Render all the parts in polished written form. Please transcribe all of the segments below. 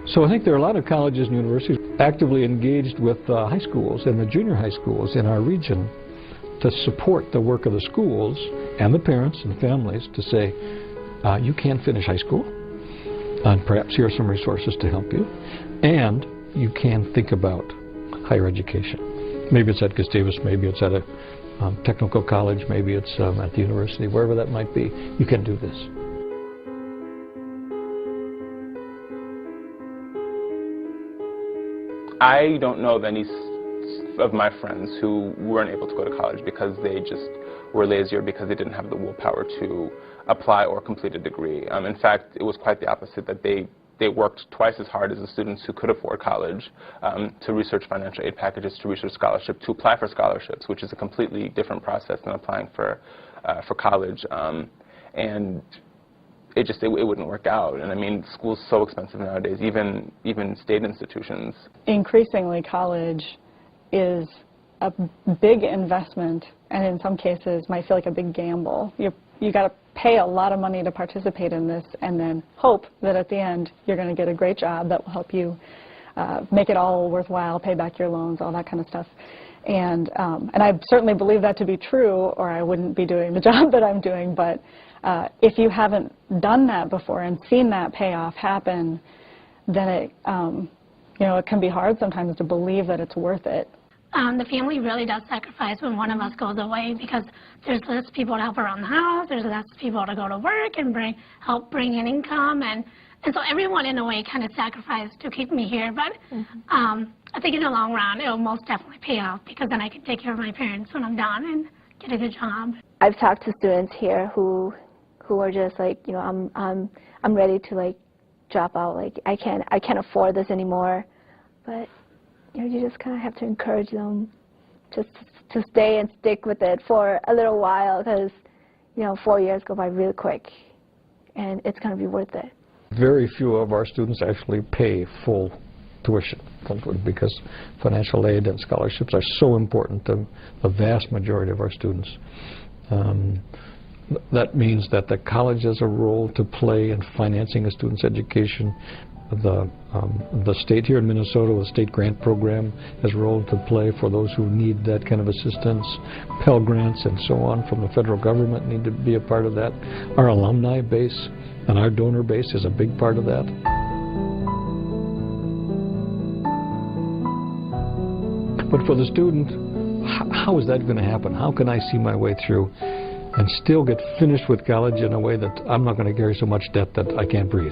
So I think there are a lot of colleges and universities actively engaged with high schools and the junior high schools in our region to support the work of the schools and the parents and families to say, you can finish high school, and perhaps here are some resources to help you, and you can think about higher education. Maybe it's at Gustavus, maybe it's at a technical college, maybe it's at the university, wherever that might be. You can do this. I don't know of any of my friends who weren't able to go to college because they just were lazy or because they didn't have the willpower to apply or complete a degree. In fact, it was quite the opposite, that they worked twice as hard as the students who could afford college to research financial aid packages, to research scholarship, to apply for scholarships, which is a completely different process than applying for college. And it wouldn't work out. And I mean, school's so expensive nowadays, even state institutions. Increasingly, college is a big investment, and in some cases might feel like a big gamble. You got to pay a lot of money to participate in this, and then hope that at the end you're going to get a great job that will help you make it all worthwhile, pay back your loans, all that kind of stuff. And I certainly believe that to be true, or I wouldn't be doing the job that I'm doing. But if you haven't done that before and seen that payoff happen, then it can be hard sometimes to believe that it's worth it. The family really does sacrifice when one of us goes away, because there's less people to help around the house, there's less people to go to work and help bring in income, and so everyone in a way kind of sacrificed to keep me here. But I think in the long run it will most definitely pay off, because then I can take care of my parents when I'm done and get a good job. I've talked to students here who are just like, I'm ready to like drop out, like I can't afford this anymore, but you just kind of have to encourage them just to stay and stick with it for a little while, because 4 years go by really quick, and it's going to be worth it. Very few of our students actually pay full tuition, because financial aid and scholarships are so important to the vast majority of our students. That means that the college has a role to play in financing a student's education. The state here in Minnesota, the state grant program, has a role to play for those who need that kind of assistance. Pell Grants and so on from the federal government need to be a part of that. Our alumni base and our donor base is a big part of that. But for the student, how is that going to happen? How can I see my way through and still get finished with college in a way that I'm not going to carry so much debt that I can't breathe?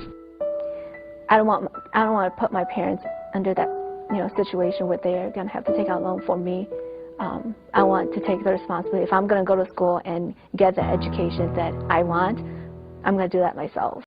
I don't want to put my parents under that situation where they're going to have to take out a loan for me. I want to take the responsibility. If I'm going to go to school and get the education that I want, I'm going to do that myself.